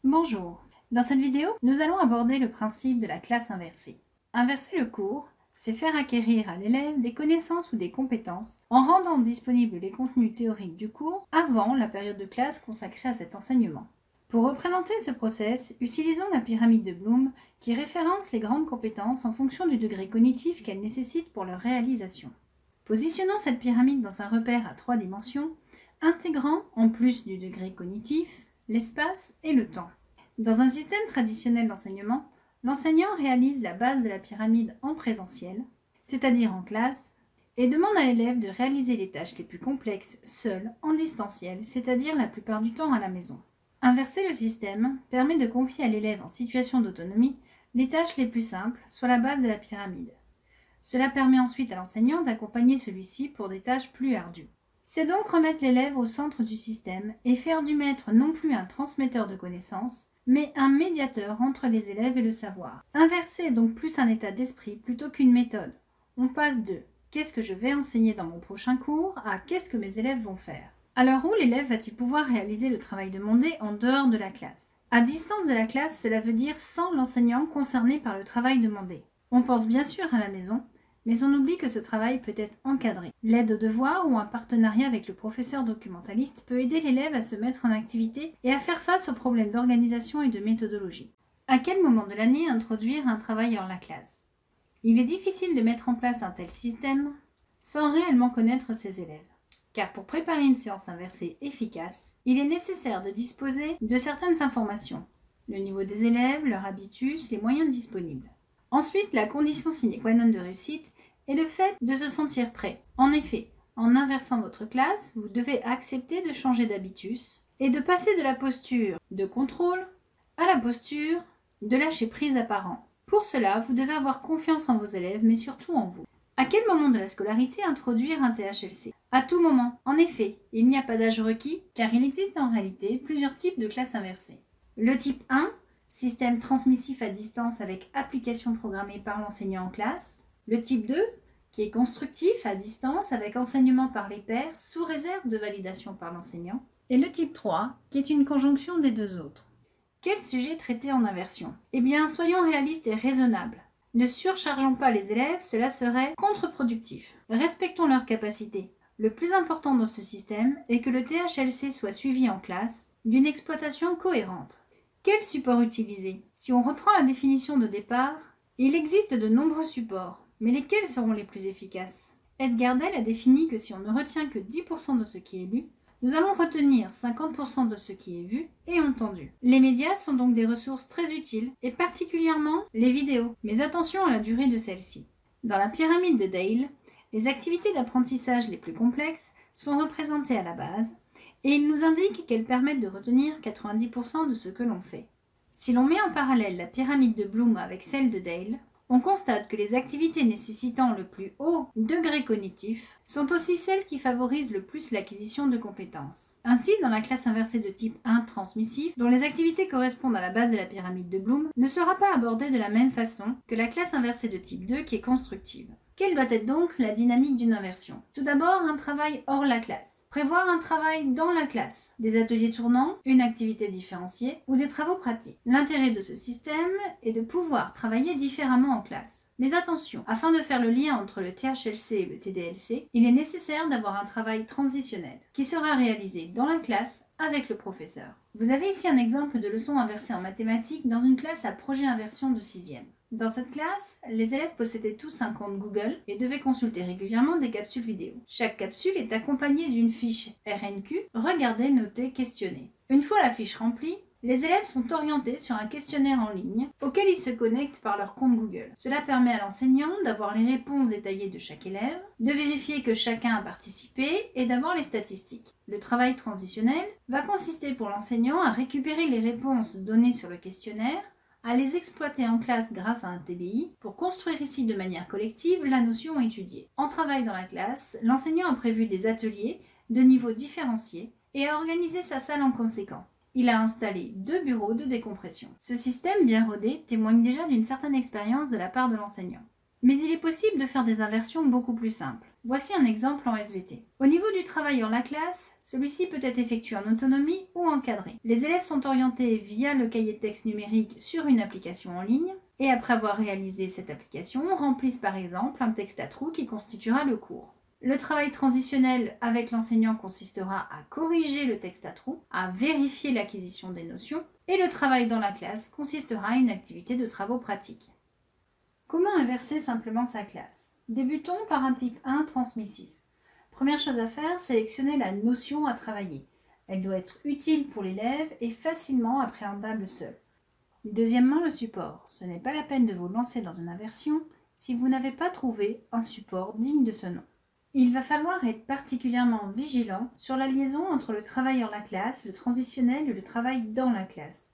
Bonjour, dans cette vidéo, nous allons aborder le principe de la classe inversée. Inverser le cours, c'est faire acquérir à l'élève des connaissances ou des compétences en rendant disponibles les contenus théoriques du cours avant la période de classe consacrée à cet enseignement. Pour représenter ce process, utilisons la pyramide de Bloom qui référence les grandes compétences en fonction du degré cognitif qu'elles nécessitent pour leur réalisation. Positionnons cette pyramide dans un repère à 3 dimensions, intégrant, en plus du degré cognitif, l'espace et le temps. Dans un système traditionnel d'enseignement, l'enseignant réalise la base de la pyramide en présentiel, c'est-à-dire en classe, et demande à l'élève de réaliser les tâches les plus complexes seul, en distanciel, c'est-à-dire la plupart du temps à la maison. Inverser le système permet de confier à l'élève en situation d'autonomie les tâches les plus simples, soit la base de la pyramide. Cela permet ensuite à l'enseignant d'accompagner celui-ci pour des tâches plus ardues. C'est donc remettre l'élève au centre du système et faire du maître non plus un transmetteur de connaissances, mais un médiateur entre les élèves et le savoir. Inverser est donc plus un état d'esprit plutôt qu'une méthode. On passe de « qu'est-ce que je vais enseigner dans mon prochain cours » à « qu'est-ce que mes élèves vont faire ». Alors où l'élève va-t-il pouvoir réaliser le travail demandé en dehors de la classe? À distance de la classe, cela veut dire sans l'enseignant concerné par le travail demandé. On pense bien sûr à la maison, mais on oublie que ce travail peut être encadré. L'aide aux devoirs ou un partenariat avec le professeur documentaliste peut aider l'élève à se mettre en activité et à faire face aux problèmes d'organisation et de méthodologie. À quel moment de l'année introduire un travail hors la classe? Il est difficile de mettre en place un tel système sans réellement connaître ses élèves. Car pour préparer une séance inversée efficace, il est nécessaire de disposer de certaines informations, le niveau des élèves, leur habitus, les moyens disponibles. Ensuite, la condition sine qua non de réussite est le fait de se sentir prêt. En effet, en inversant votre classe, vous devez accepter de changer d'habitus et de passer de la posture de contrôle à la posture de lâcher prise apparent. Pour cela, vous devez avoir confiance en vos élèves, mais surtout en vous. À quel moment de la scolarité introduire un THLC? À tout moment. En effet, il n'y a pas d'âge requis, car il existe en réalité plusieurs types de classes inversées. Le type 1, système transmissif à distance avec application programmée par l'enseignant en classe. Le type 2, qui est constructif à distance avec enseignement par les pairs sous réserve de validation par l'enseignant. Et le type 3, qui est une conjonction des deux autres. Quel sujet traiter en inversion? Eh bien, soyons réalistes et raisonnables. Ne surchargeons pas les élèves, cela serait contre-productif. Respectons leurs capacités. Le plus important dans ce système est que le THLC soit suivi en classe d'une exploitation cohérente. Quel support utiliser? Si on reprend la définition de départ, il existe de nombreux supports, mais lesquels seront les plus efficaces? Edgar Dell a défini que si on ne retient que 10% de ce qui est lu, nous allons retenir 50% de ce qui est vu et entendu. Les médias sont donc des ressources très utiles, et particulièrement les vidéos, mais attention à la durée de celles-ci. Dans la pyramide de Dale, les activités d'apprentissage les plus complexes sont représentées à la base, et il nous indique qu'elles permettent de retenir 90% de ce que l'on fait. Si l'on met en parallèle la pyramide de Bloom avec celle de Dale, on constate que les activités nécessitant le plus haut degré cognitif sont aussi celles qui favorisent le plus l'acquisition de compétences. Ainsi, dans la classe inversée de type 1 transmissif, dont les activités correspondent à la base de la pyramide de Bloom, ne sera pas abordée de la même façon que la classe inversée de type 2 qui est constructive. Quelle doit être donc la dynamique d'une inversion? Tout d'abord, un travail hors la classe. Prévoir un travail dans la classe, des ateliers tournants, une activité différenciée ou des travaux pratiques. L'intérêt de ce système est de pouvoir travailler différemment en classe. Mais attention, afin de faire le lien entre le THLC et le TDLC, il est nécessaire d'avoir un travail transitionnel qui sera réalisé dans la classe avec le professeur. Vous avez ici un exemple de leçon inversée en mathématiques dans une classe à projet inversion de 6e. Dans cette classe, les élèves possédaient tous un compte Google et devaient consulter régulièrement des capsules vidéo. Chaque capsule est accompagnée d'une fiche RNQ, regarder, noter, questionner. Une fois la fiche remplie, les élèves sont orientés sur un questionnaire en ligne auquel ils se connectent par leur compte Google. Cela permet à l'enseignant d'avoir les réponses détaillées de chaque élève, de vérifier que chacun a participé et d'avoir les statistiques. Le travail transitionnel va consister pour l'enseignant à récupérer les réponses données sur le questionnaire, à les exploiter en classe grâce à un TBI pour construire ici de manière collective la notion étudiée. En travail dans la classe, l'enseignant a prévu des ateliers de niveaux différenciés et a organisé sa salle en conséquent. Il a installé 2 bureaux de décompression. Ce système bien rodé témoigne déjà d'une certaine expérience de la part de l'enseignant. Mais il est possible de faire des inversions beaucoup plus simples. Voici un exemple en SVT. Au niveau du travail hors la classe, celui-ci peut être effectué en autonomie ou encadré. Les élèves sont orientés via le cahier de texte numérique sur une application en ligne et après avoir réalisé cette application, remplissent par exemple un texte à trous qui constituera le cours. Le travail transitionnel avec l'enseignant consistera à corriger le texte à trous, à vérifier l'acquisition des notions et le travail dans la classe consistera à une activité de travaux pratiques. Comment inverser simplement sa classe? Débutons par un type 1 transmissif. Première chose à faire, sélectionner la notion à travailler. Elle doit être utile pour l'élève et facilement appréhendable seul. Deuxièmement, le support. Ce n'est pas la peine de vous lancer dans une inversion si vous n'avez pas trouvé un support digne de ce nom. Il va falloir être particulièrement vigilant sur la liaison entre le travail hors la classe, le transitionnel et le travail dans la classe.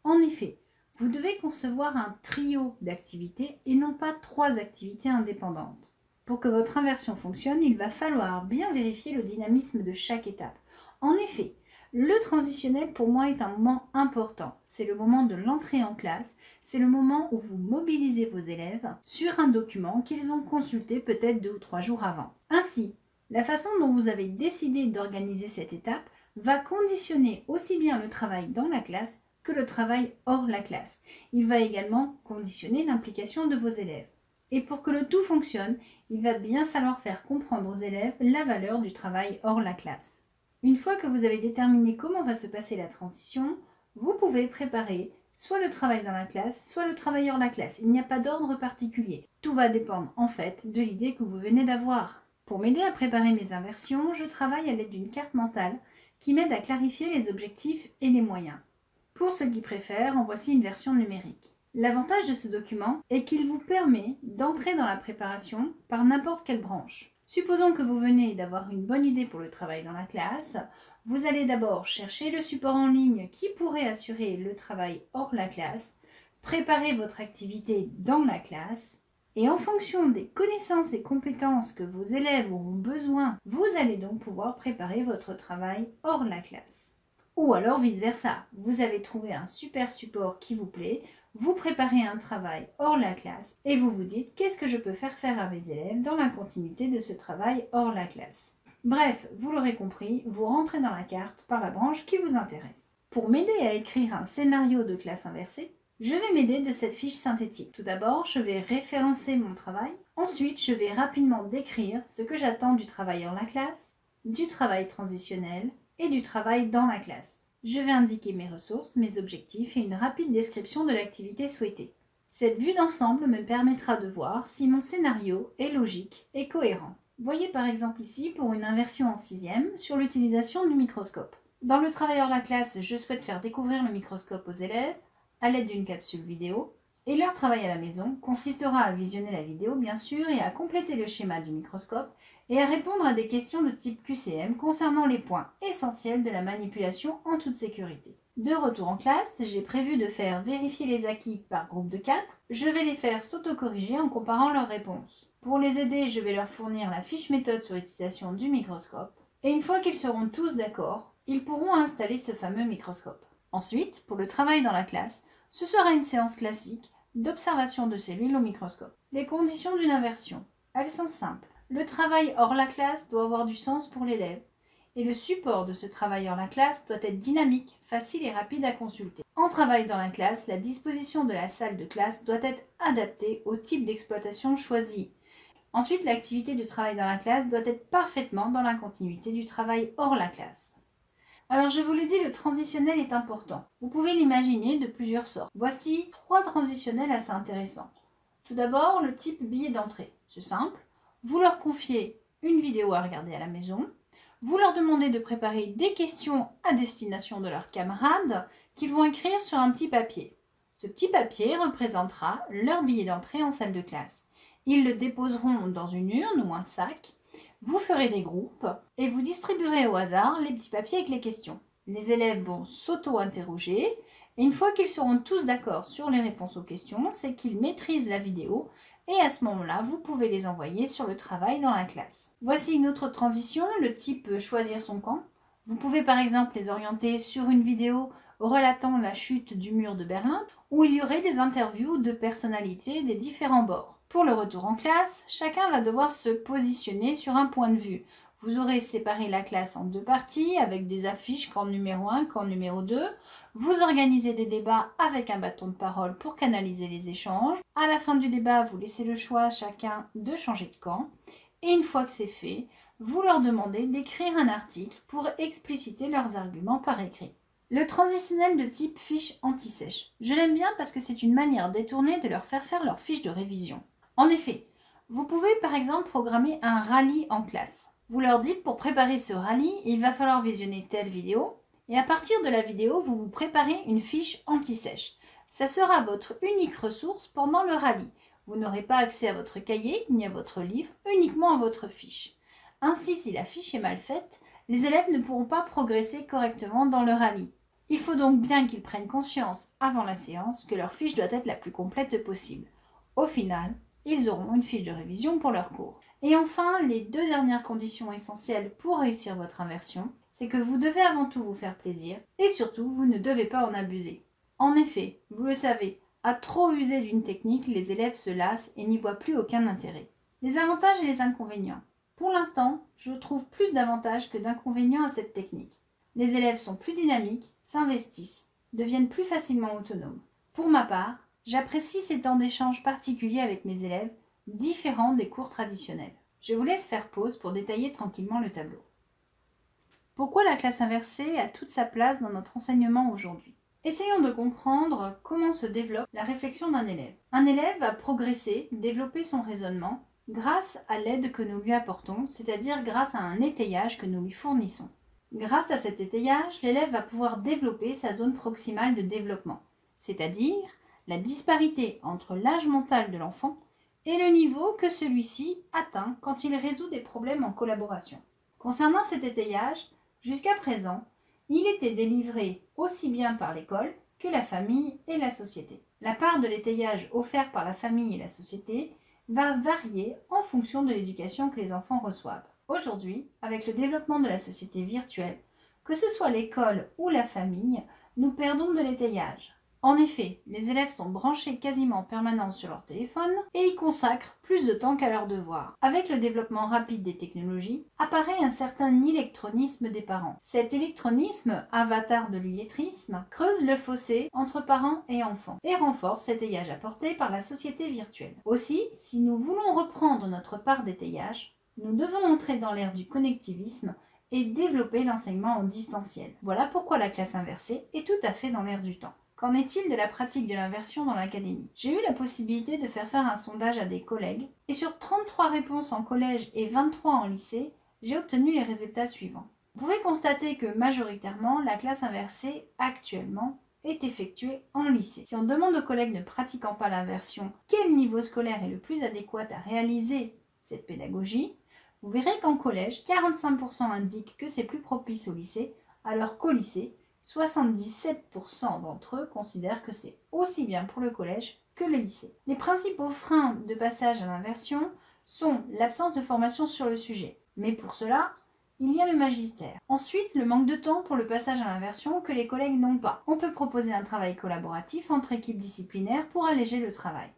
En effet, vous devez concevoir un trio d'activités et non pas 3 activités indépendantes. Pour que votre inversion fonctionne, il va falloir bien vérifier le dynamisme de chaque étape. En effet, le transitionnel pour moi est un moment important. C'est le moment de l'entrée en classe, c'est le moment où vous mobilisez vos élèves sur un document qu'ils ont consulté peut-être 2 ou 3 jours avant. Ainsi, la façon dont vous avez décidé d'organiser cette étape va conditionner aussi bien le travail dans la classe que le travail hors la classe. Il va également conditionner l'implication de vos élèves. Et pour que le tout fonctionne, il va bien falloir faire comprendre aux élèves la valeur du travail hors la classe. Une fois que vous avez déterminé comment va se passer la transition, vous pouvez préparer soit le travail dans la classe, soit le travail hors la classe. Il n'y a pas d'ordre particulier. Tout va dépendre en fait de l'idée que vous venez d'avoir. Pour m'aider à préparer mes inversions, je travaille à l'aide d'une carte mentale qui m'aide à clarifier les objectifs et les moyens. Pour ceux qui préfèrent, en voici une version numérique. L'avantage de ce document est qu'il vous permet d'entrer dans la préparation par n'importe quelle branche. Supposons que vous venez d'avoir une bonne idée pour le travail dans la classe. Vous allez d'abord chercher le support en ligne qui pourrait assurer le travail hors la classe, préparer votre activité dans la classe, et en fonction des connaissances et compétences que vos élèves auront besoin, vous allez donc pouvoir préparer votre travail hors la classe. Ou alors vice-versa, vous avez trouvé un super support qui vous plaît, vous préparez un travail hors la classe et vous vous dites qu'est-ce que je peux faire à mes élèves dans la continuité de ce travail hors la classe. Bref, vous l'aurez compris, vous rentrez dans la carte par la branche qui vous intéresse. Pour m'aider à écrire un scénario de classe inversée, je vais m'aider de cette fiche synthétique. Tout d'abord, je vais référencer mon travail. Ensuite, je vais rapidement décrire ce que j'attends du travail hors la classe, du travail transitionnel et du travail dans la classe. Je vais indiquer mes ressources, mes objectifs et une rapide description de l'activité souhaitée. Cette vue d'ensemble me permettra de voir si mon scénario est logique et cohérent. Voyez par exemple ici pour une inversion en 6e sur l'utilisation du microscope. Dans le travail hors la classe, je souhaite faire découvrir le microscope aux élèves à l'aide d'une capsule vidéo. Et leur travail à la maison consistera à visionner la vidéo bien sûr et à compléter le schéma du microscope et à répondre à des questions de type QCM concernant les points essentiels de la manipulation en toute sécurité. De retour en classe, j'ai prévu de faire vérifier les acquis par groupe de 4. Je vais les faire s'auto-corriger en comparant leurs réponses. Pour les aider, je vais leur fournir la fiche méthode sur l'utilisation du microscope. Et une fois qu'ils seront tous d'accord, ils pourront installer ce fameux microscope. Ensuite, pour le travail dans la classe, ce sera une séance classique d'observation de cellules au microscope. Les conditions d'une inversion, elles sont simples. Le travail hors la classe doit avoir du sens pour l'élève et le support de ce travail hors la classe doit être dynamique, facile et rapide à consulter. En travail dans la classe, la disposition de la salle de classe doit être adaptée au type d'exploitation choisi. Ensuite, l'activité de travail dans la classe doit être parfaitement dans la continuité du travail hors la classe. Alors je vous l'ai dit, le transitionnel est important. Vous pouvez l'imaginer de plusieurs sortes. Voici 3 transitionnels assez intéressants. Tout d'abord, le type billet d'entrée. C'est simple. Vous leur confiez une vidéo à regarder à la maison. Vous leur demandez de préparer des questions à destination de leurs camarades qu'ils vont écrire sur un petit papier. Ce petit papier représentera leur billet d'entrée en salle de classe. Ils le déposeront dans une urne ou un sac. Vous ferez des groupes et vous distribuerez au hasard les petits papiers avec les questions. Les élèves vont s'auto-interroger et une fois qu'ils seront tous d'accord sur les réponses aux questions, c'est qu'ils maîtrisent la vidéo et à ce moment-là, vous pouvez les envoyer sur le travail dans la classe. Voici une autre transition, le type choisir son camp. Vous pouvez par exemple les orienter sur une vidéo relatant la chute du mur de Berlin, où il y aurait des interviews de personnalités des différents bords. Pour le retour en classe, chacun va devoir se positionner sur un point de vue. Vous aurez séparé la classe en 2 parties avec des affiches camp numéro 1, camp numéro 2. Vous organisez des débats avec un bâton de parole pour canaliser les échanges. À la fin du débat, vous laissez le choix à chacun de changer de camp. Et une fois que c'est fait, vous leur demandez d'écrire un article pour expliciter leurs arguments par écrit. Le transitionnel de type fiche anti-sèche. Je l'aime bien parce que c'est une manière détournée de leur faire leur fiche de révision. En effet, vous pouvez par exemple programmer un rallye en classe. Vous leur dites pour préparer ce rallye, il va falloir visionner telle vidéo et à partir de la vidéo, vous vous préparez une fiche anti-sèche. Ça sera votre unique ressource pendant le rallye. Vous n'aurez pas accès à votre cahier ni à votre livre, uniquement à votre fiche. Ainsi, si la fiche est mal faite, les élèves ne pourront pas progresser correctement dans le rallye. Il faut donc bien qu'ils prennent conscience avant la séance que leur fiche doit être la plus complète possible. Au final, ils auront une fiche de révision pour leur cours. Et enfin, les 2 dernières conditions essentielles pour réussir votre inversion, c'est que vous devez avant tout vous faire plaisir et surtout, vous ne devez pas en abuser. En effet, vous le savez, à trop user d'une technique, les élèves se lassent et n'y voient plus aucun intérêt. Les avantages et les inconvénients. Pour l'instant, je trouve plus d'avantages que d'inconvénients à cette technique. Les élèves sont plus dynamiques, s'investissent, deviennent plus facilement autonomes. Pour ma part, j'apprécie ces temps d'échange particuliers avec mes élèves, différents des cours traditionnels. Je vous laisse faire pause pour détailler tranquillement le tableau. Pourquoi la classe inversée a toute sa place dans notre enseignement aujourd'hui? Essayons de comprendre comment se développe la réflexion d'un élève. Un élève va progresser, développer son raisonnement grâce à l'aide que nous lui apportons, c'est-à-dire grâce à un étayage que nous lui fournissons. Grâce à cet étayage, l'élève va pouvoir développer sa zone proximale de développement, c'est-à-dire la disparité entre l'âge mental de l'enfant et le niveau que celui-ci atteint quand il résout des problèmes en collaboration. Concernant cet étayage, jusqu'à présent, il était délivré aussi bien par l'école que la famille et la société. La part de l'étayage offert par la famille et la société va varier en fonction de l'éducation que les enfants reçoivent. Aujourd'hui, avec le développement de la société virtuelle, que ce soit l'école ou la famille, nous perdons de l'étayage. En effet, les élèves sont branchés quasiment en permanence sur leur téléphone et y consacrent plus de temps qu'à leurs devoirs. Avec le développement rapide des technologies, apparaît un certain illectronisme des parents. Cet électronisme, avatar de l'illettrisme, creuse le fossé entre parents et enfants et renforce l'étayage apporté par la société virtuelle. Aussi, si nous voulons reprendre notre part d'étayage, nous devons entrer dans l'ère du connectivisme et développer l'enseignement en distanciel. Voilà pourquoi la classe inversée est tout à fait dans l'air du temps. Qu'en est-il de la pratique de l'inversion dans l'académie? J'ai eu la possibilité de faire un sondage à des collègues et sur 33 réponses en collège et 23 en lycée, j'ai obtenu les résultats suivants. Vous pouvez constater que majoritairement, la classe inversée actuellement est effectuée en lycée. Si on demande aux collègues ne pratiquant pas l'inversion quel niveau scolaire est le plus adéquat à réaliser cette pédagogie, vous verrez qu'en collège, 45% indiquent que c'est plus propice au lycée, alors qu'au lycée, 77% d'entre eux considèrent que c'est aussi bien pour le collège que le lycée. Les principaux freins de passage à l'inversion sont l'absence de formation sur le sujet. Mais pour cela, il y a le magistère. Ensuite, le manque de temps pour le passage à l'inversion que les collègues n'ont pas. On peut proposer un travail collaboratif entre équipes disciplinaires pour alléger le travail.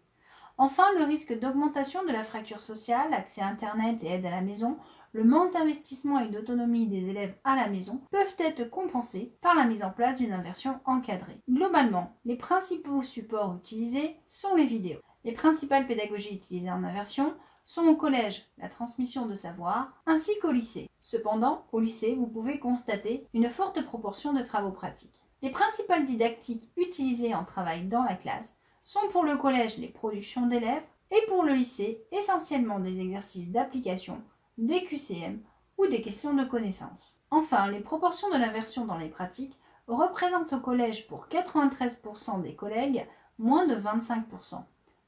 Enfin, le risque d'augmentation de la fracture sociale, accès à Internet et aide à la maison, le manque d'investissement et d'autonomie des élèves à la maison peuvent être compensés par la mise en place d'une inversion encadrée. Globalement, les principaux supports utilisés sont les vidéos. Les principales pédagogies utilisées en inversion sont au collège la transmission de savoir, ainsi qu'au lycée. Cependant, au lycée, vous pouvez constater une forte proportion de travaux pratiques. Les principales didactiques utilisées en travail dans la classe sont pour le collège les productions d'élèves et pour le lycée essentiellement des exercices d'application, des QCM ou des questions de connaissances. Enfin, les proportions de l'inversion dans les pratiques représentent au collège pour 93% des collègues moins de 25%.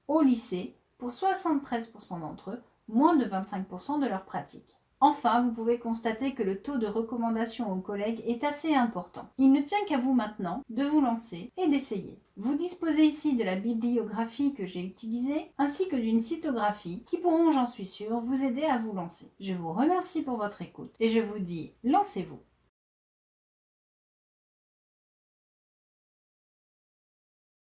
Au lycée, pour 73% d'entre eux, moins de 25% de leurs pratiques. Enfin, vous pouvez constater que le taux de recommandation aux collègues est assez important. Il ne tient qu'à vous maintenant de vous lancer et d'essayer. Vous disposez ici de la bibliographie que j'ai utilisée, ainsi que d'une cytographie qui pourront, j'en suis sûre, vous aider à vous lancer. Je vous remercie pour votre écoute et je vous dis, lancez-vous!